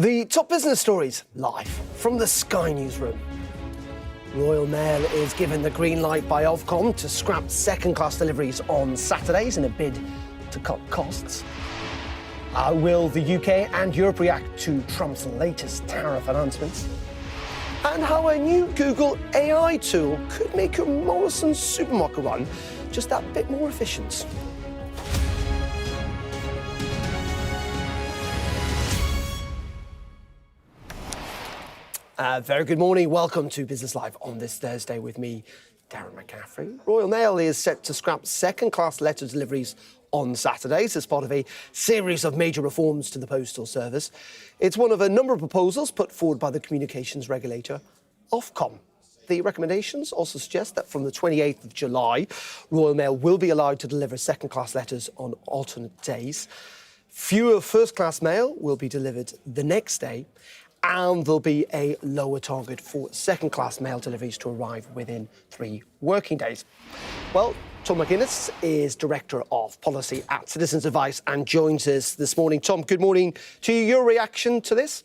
The top business stories live from the Sky newsroom. Royal Mail is given the green light by Ofcom to scrap second-class deliveries on Saturdays in a bid to cut costs. Will the UK and Europe react to Trump's latest tariff announcements? And how a new Google AI tool could make your Morrisons supermarket run just that bit more efficient. Very good morning. Welcome to Business Live on this Thursday with me, Darren McCaffrey. Royal Mail is set to scrap second-class letter deliveries on Saturdays as part of a series of major reforms to the postal service. It's one of a number of proposals put forward by the communications regulator, Ofcom. The recommendations also suggest that from the 28th of July, Royal Mail will be allowed to deliver second-class letters on alternate days. Fewer first-class mail will be delivered the next day, and there'll be a lower target for second-class mail deliveries to arrive within 3 working days. Well, Tom McInnes is Director of Policy at Citizens Advice and joins us this morning. Tom, good morning to you. Your reaction to this?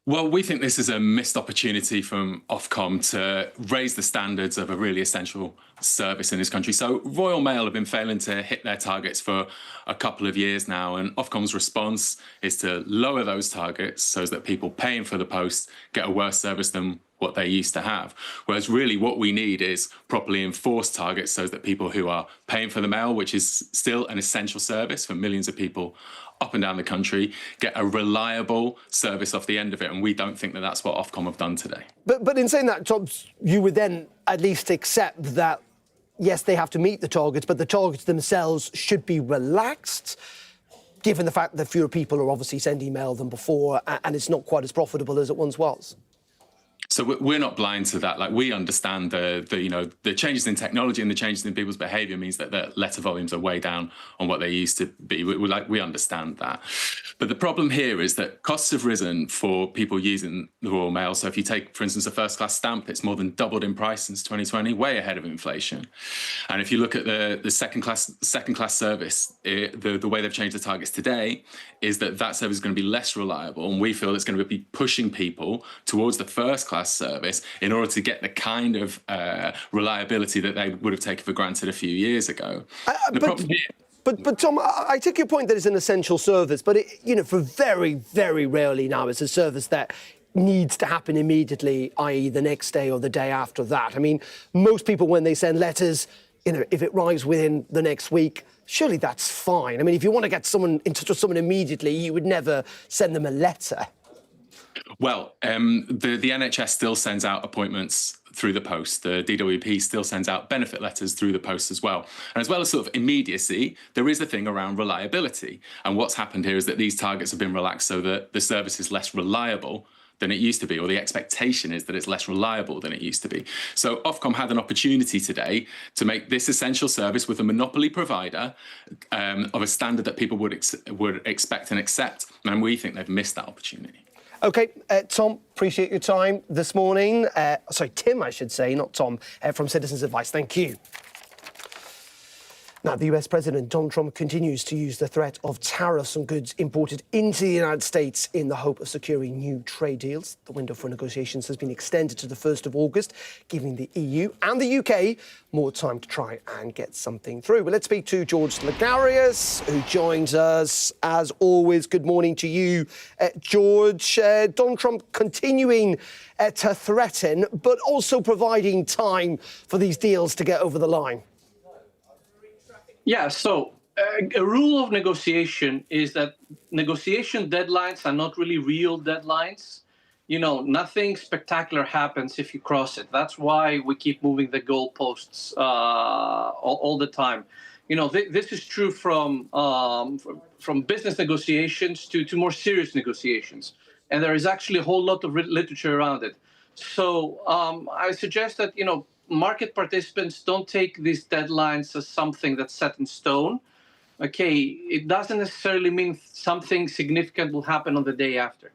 Well, we think this is a missed opportunity from Ofcom to raise the standards of a really essential service in this country. So Royal Mail have been failing to hit their targets for a couple of years now, and Ofcom's response is to lower those targets so that people paying for the post get a worse service than what they used to have. Whereas really what we need is properly enforced targets so that people who are paying for the mail, which is still an essential service for millions of people up and down the country, get a reliable service off the end of it. And we don't think that that's what Ofcom have done today. But in saying that, Tom, you would then at least accept that, yes, they have to meet the targets, but the targets themselves should be relaxed, given the fact that fewer people are obviously sending mail than before, and it's not quite as profitable as it once was. So we're not blind to that. Like, we understand the changes in technology and the changes in people's behaviour means that the letter volumes are way down on what they used to be. We understand that. But the problem here is that costs have risen for people using the Royal Mail. So if you take, for instance, a first-class stamp, it's more than doubled in price since 2020, way ahead of inflation. And if you look at the second-class service, the way they've changed the targets today is that service is going to be less reliable, and we feel it's going to be pushing people towards the first-class service in order to get the kind of reliability that they would have taken for granted a few years ago. But Tom, I take your point that it's an essential service, but for very, very rarely now it's a service that needs to happen immediately, i.e. the next day or the day after that. I mean, most people, when they send letters, if it arrives within the next week, surely that's fine. I mean, if you want to get someone in touch with someone immediately, you would never send them a letter. Well, the NHS still sends out appointments through the post. The DWP still sends out benefit letters through the post as well. And as well as sort of immediacy, there is a thing around reliability. And what's happened here is that these targets have been relaxed so that the service is less reliable than it used to be, or the expectation is that it's less reliable than it used to be. So Ofcom had an opportunity today to make this essential service with a monopoly provider of a standard that people would expect and accept. And we think they've missed that opportunity. OK, Tom, appreciate your time this morning. Tim, I should say, not Tom, from Citizens Advice. Thank you. Now, the US President, Donald Trump, continues to use the threat of tariffs on goods imported into the United States in the hope of securing new trade deals. The window for negotiations has been extended to the 1st of August, giving the EU and the UK more time to try and get something through. But let's speak to George Lagarius, who joins us. As always, good morning to you, George. Donald Trump continuing to threaten, but also providing time for these deals to get over the line. Yeah, so a rule of negotiation is that negotiation deadlines are not really real deadlines. Nothing spectacular happens if you cross it. That's why we keep moving the goalposts all the time. This is true from business negotiations to more serious negotiations. And there is actually a whole lot of literature around it. So I suggest that, market participants don't take these deadlines as something that's set in stone. Okay, it doesn't necessarily mean something significant will happen on the day after.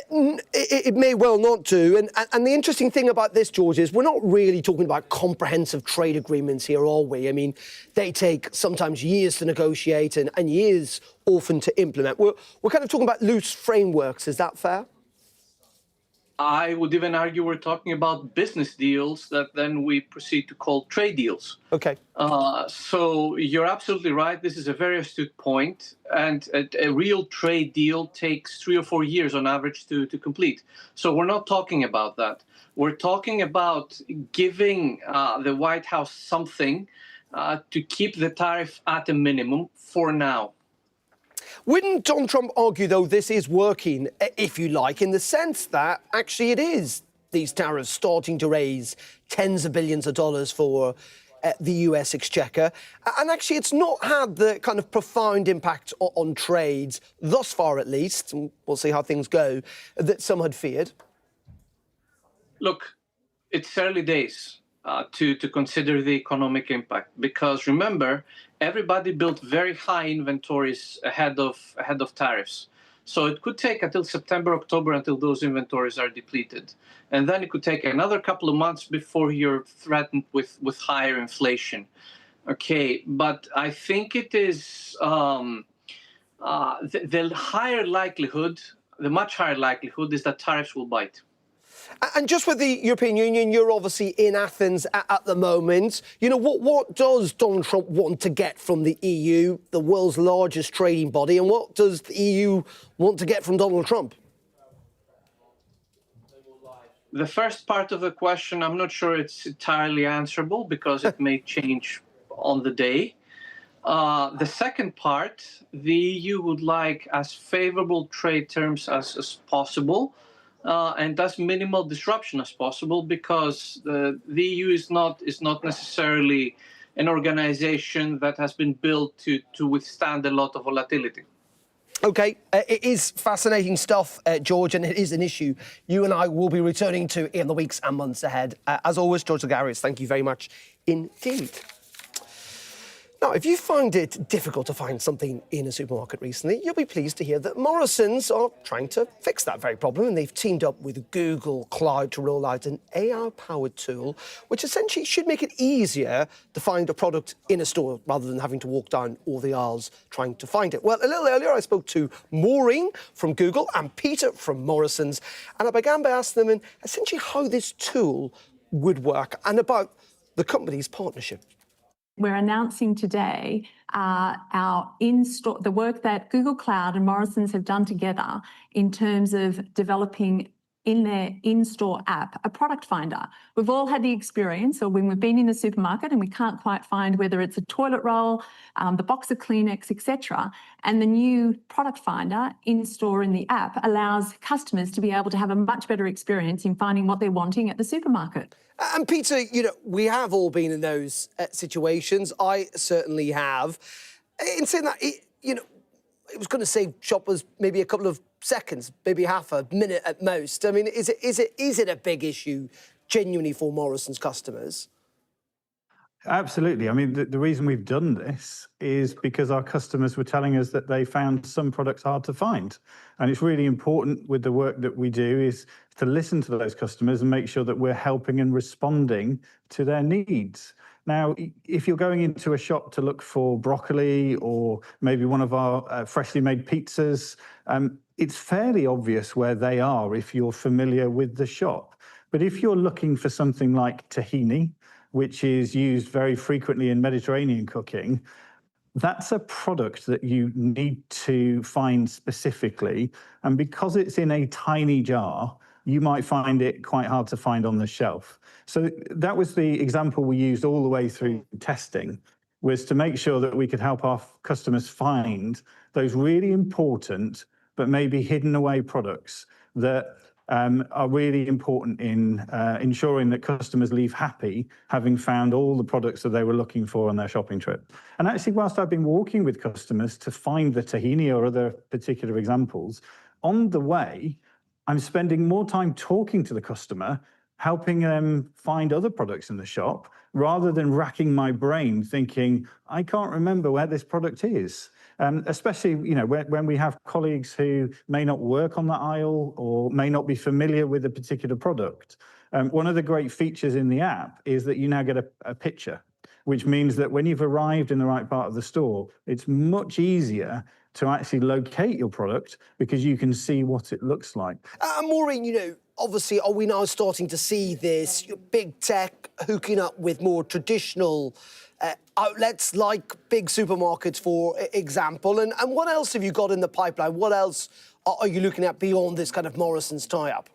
It may well not do. And the interesting thing about this, George, is we're not really talking about comprehensive trade agreements here, are we? I mean, they take sometimes years to negotiate and years often to implement. We're kind of talking about loose frameworks. Is that fair? I would even argue we're talking about business deals that then we proceed to call trade deals. Okay. So you're absolutely right. This is a very astute point. And a real trade deal takes 3 or 4 years on average to complete. So we're not talking about that. We're talking about giving the White House something to keep the tariff at a minimum for now. Wouldn't Donald Trump argue, though, this is working, if you like, in the sense that actually it is these tariffs starting to raise tens of billions of dollars for the US exchequer? And actually it's not had the kind of profound impact on trade, thus far at least, and we'll see how things go, that some had feared. Look, it's early days to consider the economic impact, because remember, everybody built very high inventories ahead of tariffs. So it could take until September, October until those inventories are depleted. And then it could take another couple of months before you're threatened with higher inflation. Okay, but I think it is the much higher likelihood is that tariffs will bite. And just with the European Union, you're obviously in Athens at the moment. You know, what does Donald Trump want to get from the EU, the world's largest trading body, and what does the EU want to get from Donald Trump? The first part of the question, I'm not sure it's entirely answerable because it may change on the day. The second part, the EU would like as favorable trade terms as possible. And as minimal disruption as possible, because the EU is not necessarily an organization that has been built to withstand a lot of volatility. OK, it is fascinating stuff, George, and it is an issue you and I will be returning to in the weeks and months ahead. As always, George Lagaris, thank you very much indeed. Now, if you find it difficult to find something in a supermarket recently, you'll be pleased to hear that Morrisons are trying to fix that very problem, and they've teamed up with Google Cloud to roll out an AI-powered tool, which essentially should make it easier to find a product in a store rather than having to walk down all the aisles trying to find it. Well, a little earlier, I spoke to Maureen from Google and Peter from Morrisons, and I began by asking them essentially how this tool would work and about the company's partnership. We're announcing today our in-store, the work that Google Cloud and Morrisons have done together in terms of developing in their in-store app a product finder. We've all had the experience, or when we've been in the supermarket and we can't quite find whether it's a toilet roll, the box of Kleenex, etc. And the new product finder in-store in the app allows customers to be able to have a much better experience in finding what they're wanting at the supermarket. And Peter, you know, we have all been in those situations. I certainly have. In saying that, it was going to save shoppers maybe a couple of seconds, maybe half a minute at most. I mean, is it a big issue genuinely for Morrisons customers? Absolutely. I mean, the reason we've done this is because our customers were telling us that they found some products hard to find. And it's really important with the work that we do is to listen to those customers and make sure that we're helping and responding to their needs. Now, if you're going into a shop to look for broccoli or maybe one of our freshly made pizzas, it's fairly obvious where they are if you're familiar with the shop. But if you're looking for something like tahini, which is used very frequently in Mediterranean cooking, that's a product that you need to find specifically. And because it's in a tiny jar, you might find it quite hard to find on the shelf. So that was the example we used all the way through testing, was to make sure that we could help our customers find those really important but maybe hidden away products that are really important in ensuring that customers leave happy, having found all the products that they were looking for on their shopping trip. And actually, whilst I've been walking with customers to find the tahini or other particular examples, on the way, I'm spending more time talking to the customer, helping them find other products in the shop, rather than racking my brain thinking, I can't remember where this product is. especially, when we have colleagues who may not work on that aisle or may not be familiar with a particular product. One of the great features in the app is that you now get a picture, which means that when you've arrived in the right part of the store, it's much easier to actually locate your product because you can see what it looks like. Maureen, obviously, are we now starting to see this big tech hooking up with more traditional outlets like big supermarkets, for example? And what else have you got in the pipeline? What else are you looking at beyond this kind of Morrisons tie-up?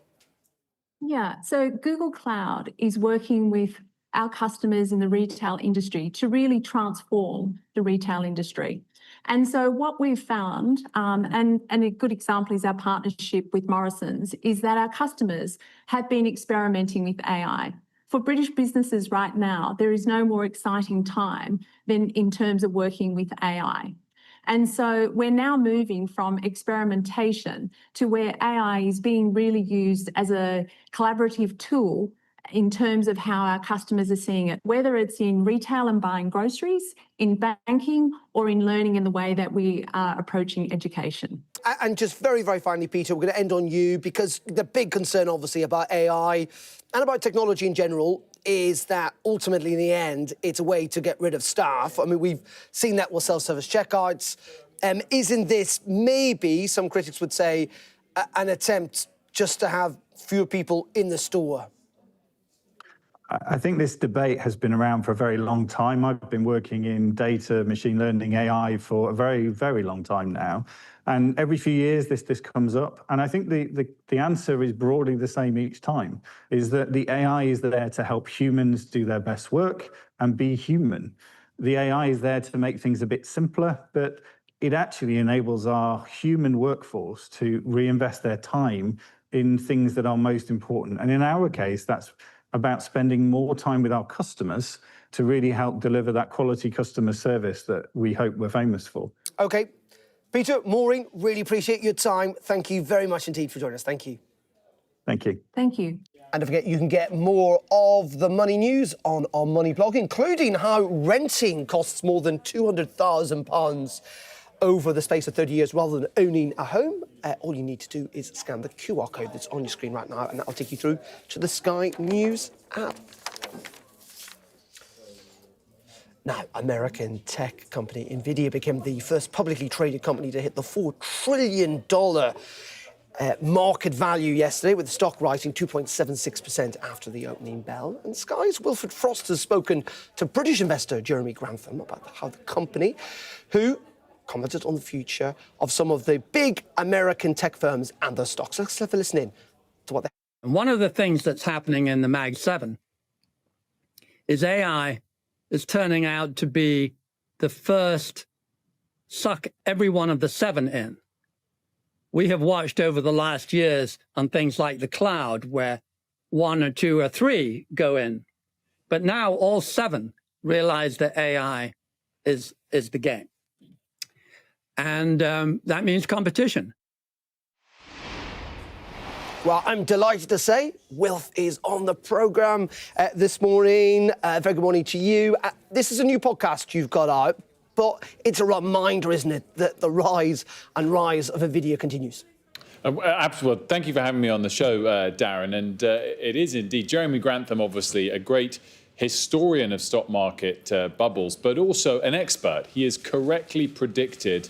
Yeah, so Google Cloud is working with our customers in the retail industry to really transform the retail industry. And so what we've found, and a good example is our partnership with Morrisons, is that our customers have been experimenting with AI. For British businesses right now, there is no more exciting time than in terms of working with AI. And so we're now moving from experimentation to where AI is being really used as a collaborative tool in terms of how our customers are seeing it, whether it's in retail and buying groceries, in banking, or in learning in the way that we are approaching education. And just very, very finally, Peter, we're going to end on you, because the big concern, obviously, about AI and about technology in general is that ultimately, in the end, it's a way to get rid of staff. I mean, we've seen that with self-service checkouts. Isn't this maybe, some critics would say, an attempt just to have fewer people in the store? I think this debate has been around for a very long time. I've been working in data, machine learning, AI for a very, very long time now. And every few years, this comes up. And I think the answer is broadly the same each time, is that the AI is there to help humans do their best work and be human. The AI is there to make things a bit simpler, but it actually enables our human workforce to reinvest their time in things that are most important. And in our case, that's about spending more time with our customers to really help deliver that quality customer service that we hope we're famous for. OK. Peter, Maureen, really appreciate your time. Thank you very much indeed for joining us. Thank you. Thank you. Thank you. And don't forget, you can get more of the money news on our money blog, including how renting costs more than £200,000 over the space of 30 years rather than owning a home. All you need to do is scan the QR code that's on your screen right now, and that'll take you through to the Sky News app. Now, American tech company Nvidia became the first publicly traded company to hit the $4 trillion market value yesterday, with the stock rising 2.76% after the opening bell. And Sky's Wilfred Frost has spoken to British investor Jeremy Grantham about how the company, who commented on the future of some of the big American tech firms and their stocks. Let's have a listen in to what they... And one of the things that's happening in the Mag 7 is AI is turning out to be the first suck every one of the 7 in. We have watched over the last years on things like the cloud where 1 or 2 or 3 go in. But now all 7 realize that AI is the game. And that means competition. Well, I'm delighted to say Wilf is on the programme this morning. Very good morning to you. This is a new podcast you've got out, but it's a reminder, isn't it, that the rise of Nvidia continues. Absolutely. Thank you for having me on the show, Darren. And it is indeed Jeremy Grantham, obviously a great historian of stock market bubbles, but also an expert. He has correctly predicted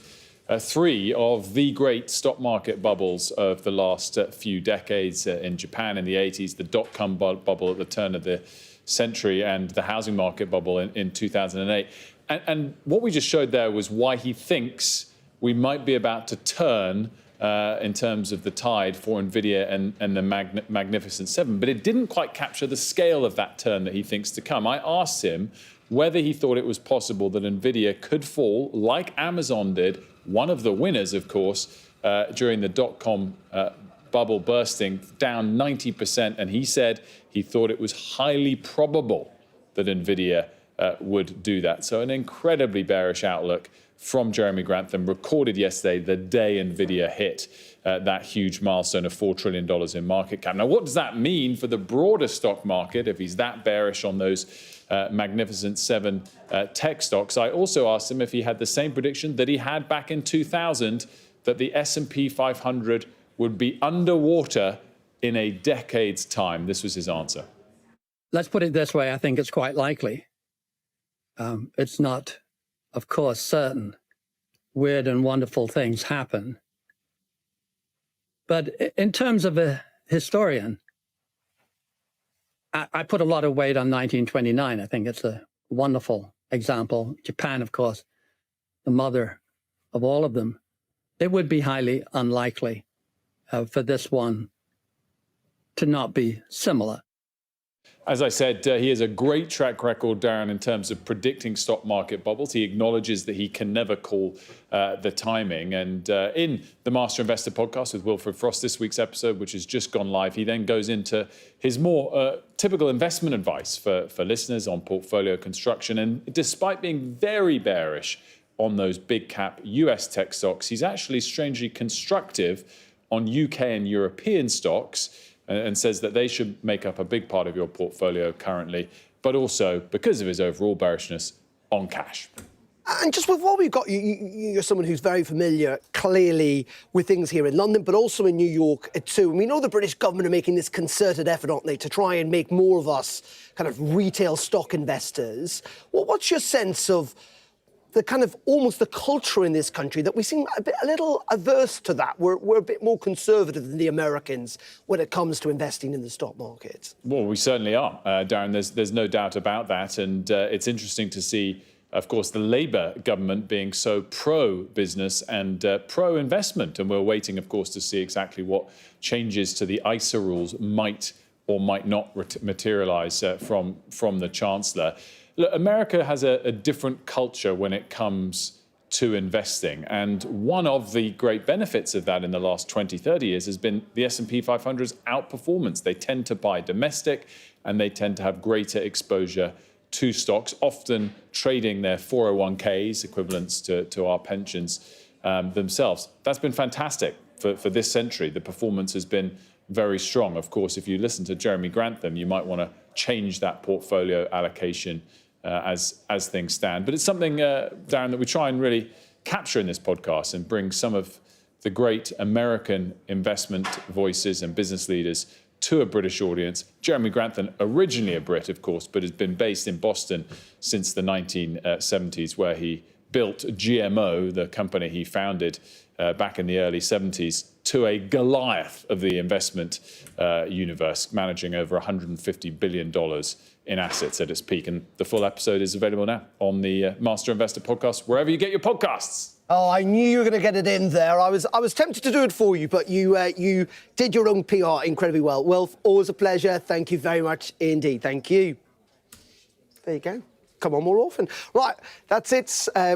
3 of the great stock market bubbles of the last few decades in Japan in the 80s, the dot-com bubble at the turn of the century, and the housing market bubble in 2008. And what we just showed there was why he thinks we might be about to turn in terms of the tide for Nvidia and the Magnificent 7. But it didn't quite capture the scale of that turn that he thinks to come. I asked him whether he thought it was possible that Nvidia could fall, like Amazon did, one of the winners, of course, during the dot-com bubble bursting, down 90%. And he said he thought it was highly probable that Nvidia would do that. So an incredibly bearish outlook from Jeremy Grantham, recorded yesterday, the day Nvidia hit that huge milestone of $4 trillion in market cap. Now, what does that mean for the broader stock market if he's that bearish on those Magnificent Seven tech stocks. I also asked him if he had the same prediction that he had back in 2000, that the S&P 500 would be underwater in a decade's time. This was his answer. Let's put it this way. I think it's quite likely. It's not, of course, certain. Weird and wonderful things happen. But in terms of a historian, I put a lot of weight on 1929. I think it's a wonderful example. Japan, of course, the mother of all of them. It would be highly unlikely for this one to not be similar. As I said, he has a great track record, Darren, in terms of predicting stock market bubbles. He acknowledges that he can never call the timing. And in the Master Investor podcast with Wilfred Frost, this week's episode, which has just gone live, he then goes into his more typical investment advice for listeners on portfolio construction. And despite being very bearish on those big cap US tech stocks, he's actually strangely constructive on UK and European stocks, and says that they should make up a big part of your portfolio currently, but also, because of his overall bearishness, on cash. And just with what we've got, you're someone who's very familiar, clearly, with things here in London, but also in New York too. And we know the British government are making this concerted effort, aren't they, to try and make more of us kind of retail stock investors. What's your sense of the kind of almost the culture in this country that we seem a little averse to that? We're a bit more conservative than the Americans when it comes to investing in the stock market. Well, we certainly are, Darren. There's no doubt about that. And it's interesting to see, of course, the Labour government being so pro-business and pro-investment. And we're waiting, of course, to see exactly what changes to the ISA rules might or might not materialise from the Chancellor. Look, America has a different culture when it comes to investing. And one of the great benefits of that in the last 20, 30 years has been the S&P 500's outperformance. They tend to buy domestic and they tend to have greater exposure to stocks, often trading their 401ks, equivalents to our pensions themselves. That's been fantastic for this century. The performance has been very strong. Of course, if you listen to Jeremy Grantham, you might want to change that portfolio allocation as things stand. But it's something, Darren, that we try and really capture in this podcast and bring some of the great American investment voices and business leaders to a British audience. Jeremy Grantham, originally a Brit, of course, but has been based in Boston since the 1970s, where he built GMO, the company he founded back in the early 70s, to a Goliath of the investment universe, managing over $150 billion in assets at its peak. And the full episode is available now on the Master Investor podcast, wherever you get your podcasts. Oh, I knew you were going to get it in there. I was tempted to do it for you, but you did your own PR incredibly well. Wilf, always a pleasure. Thank you very much indeed. Thank you. There you go. Come on more often. Right, that's it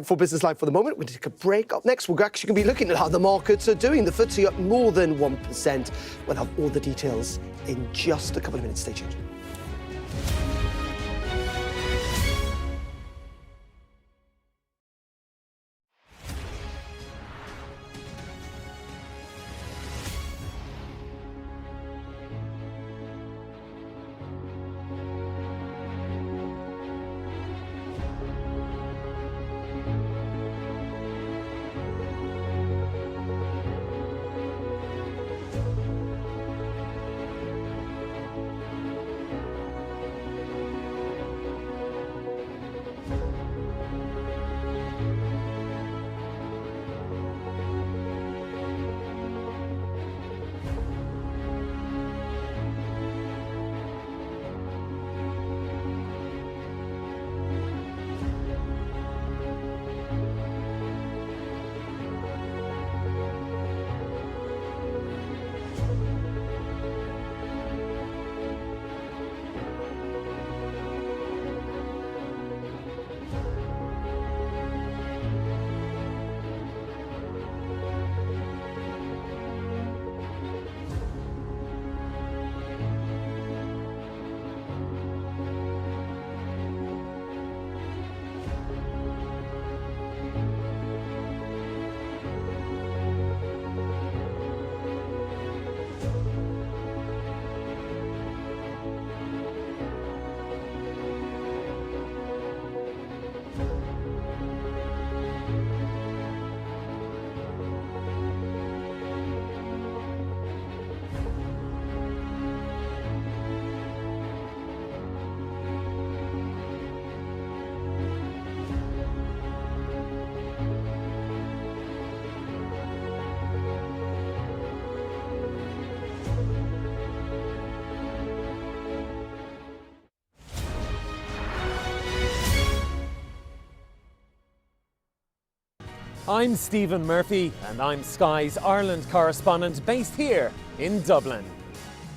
for Business Live for the moment. We'll take a break. Up next, we're actually going to be looking at how the markets are doing. The FTSE up more than 1%. We'll have all the details in just a couple of minutes. Stay tuned. I'm Stephen Murphy, and I'm Sky's Ireland correspondent based here in Dublin.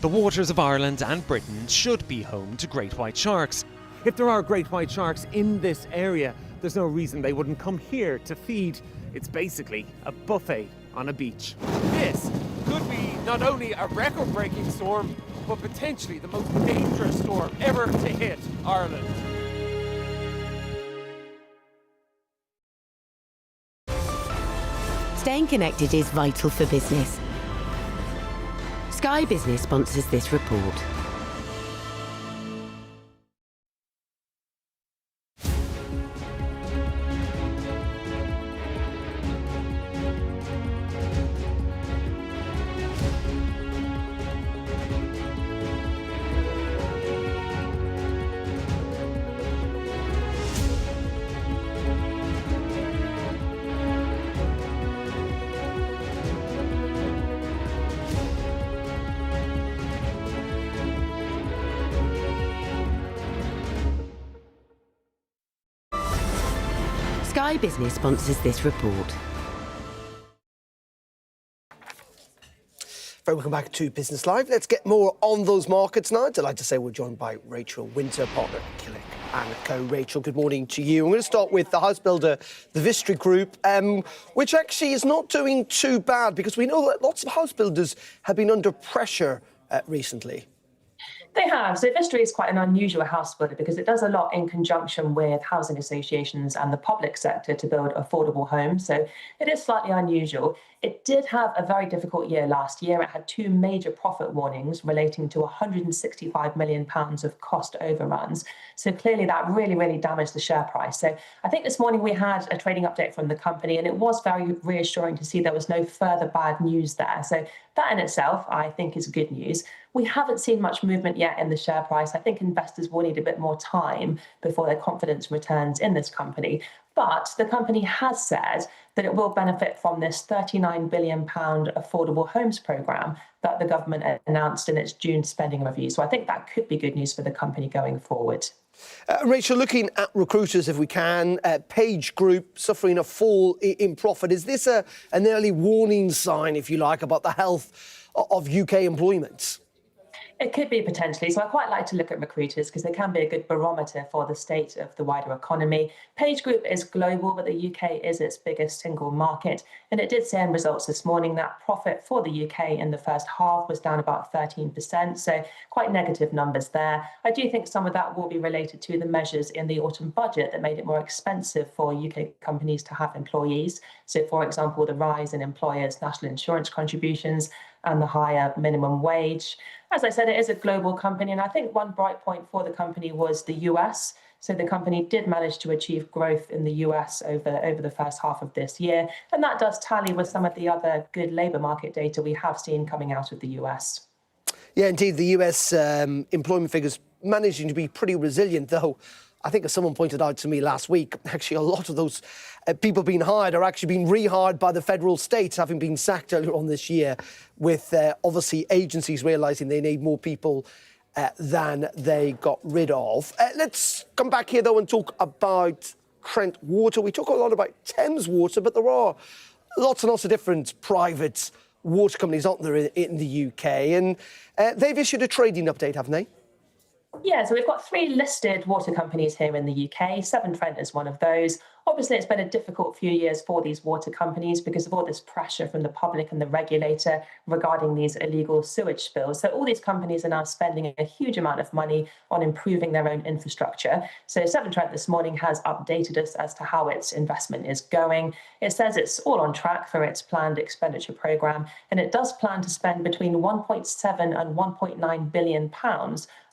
The waters of Ireland and Britain should be home to great white sharks. If there are great white sharks in this area, there's no reason they wouldn't come here to feed. It's basically a buffet on a beach. This could be not only a record-breaking storm, but potentially the most dangerous storm ever to hit Ireland. Staying connected is vital for business. Sky Business sponsors this report. Sky Business sponsors this report. Very welcome back to Business Live. Let's get more on those markets now. Delighted to say we're joined by Rachel Winter, partner at Killick and Co. Rachel, good morning to you. I'm going to start with the house builder, the Vistry Group, which actually is not doing too bad because we know that lots of house builders have been under pressure recently. They have. So Vistry is quite an unusual house builder because it does a lot in conjunction with housing associations and the public sector to build affordable homes. So it is slightly unusual. It did have a very difficult year last year. It had two major profit warnings relating to £165 million of cost overruns. So clearly that really damaged the share price. So I think this morning we had a trading update from the company and it was very reassuring to see there was no further bad news there. So that in itself, I think, is good news. We haven't seen much movement yet in the share price. I think investors will need a bit more time before their confidence returns in this company. But the company has said that it will benefit from this £39 billion affordable homes programme that the government announced in its June spending review. So I think that could be good news for the company going forward. Rachel, looking at recruiters, if we can, Page Group suffering a fall in profit. Is this an early warning sign, if you like, about the health of UK employment? It could be potentially. So I quite like to look at recruiters because they can be a good barometer for the state of the wider economy. Page Group is global, but the UK is its biggest single market. And it did say in results this morning that profit for the UK in the first half was down about 13%. So quite negative numbers there. I do think some of that will be related to the measures in the autumn budget that made it more expensive for UK companies to have employees. So, for example, the rise in employers' national insurance contributions and the higher minimum wage. As I said, it is a global company, and I think one bright point for the company was the US. So the company did manage to achieve growth in the US over the first half of this year, and that does tally with some of the other good labour market data we have seen coming out of the US. Yeah, indeed, the US employment figures managing to be pretty resilient, though I think as someone pointed out to me last week, actually a lot of those people being hired are actually being rehired by the federal states, having been sacked earlier on this year, with obviously agencies realising they need more people than they got rid of. Let's come back here, though, and talk about Trent Water. We talk a lot about Thames Water, but there are lots and lots of different private water companies, aren't there, in the UK? And they've issued a trading update, haven't they? Yeah, so we've got 3 listed water companies here in the UK. Severn Trent is one of those. Obviously, it's been a difficult few years for these water companies because of all this pressure from the public and the regulator regarding these illegal sewage spills. So all these companies are now spending a huge amount of money on improving their own infrastructure. So Severn Trent this morning has updated us as to how its investment is going. It says it's all on track for its planned expenditure programme, and it does plan to spend between £1.7 and £1.9 billion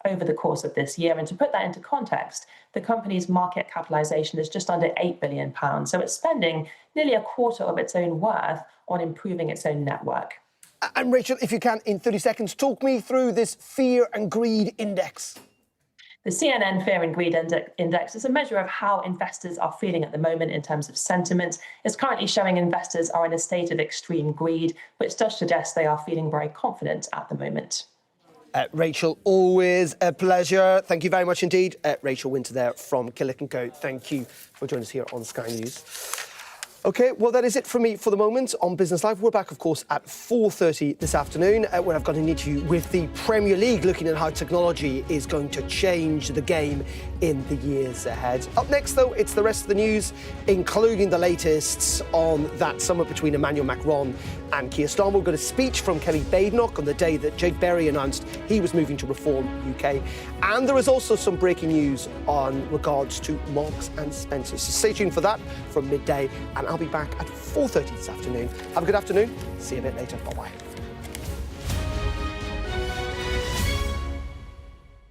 over the course of this year. And to put that into context, the company's market capitalisation is just under £8 billion. So it's spending nearly a quarter of its own worth on improving its own network. And Rachel, if you can, in 30 seconds, talk me through this Fear and Greed Index. The CNN Fear and Greed Index is a measure of how investors are feeling at the moment in terms of sentiment. It's currently showing investors are in a state of extreme greed, which does suggest they are feeling very confident at the moment. Rachel, always a pleasure. Thank you very much indeed. Rachel Winter there from Killick & Co. Thank you for joining us here on Sky News. OK, well, that is it from me for the moment on Business Live. We're back, of course, at 4:30 this afternoon, where I've got an interview with the Premier League, looking at how technology is going to change the game in the years ahead. Up next, though, it's the rest of the news, including the latest on that summit between Emmanuel Macron and Keir Starmer. We've got a speech from Kelly Badenoch on the day that Jake Berry announced he was moving to Reform UK. And there is also some breaking news on regards to Marks and Spencer. So stay tuned for that from midday, and I'll be back at 4:30 this afternoon. Have a good afternoon. See you a bit later. Bye-bye.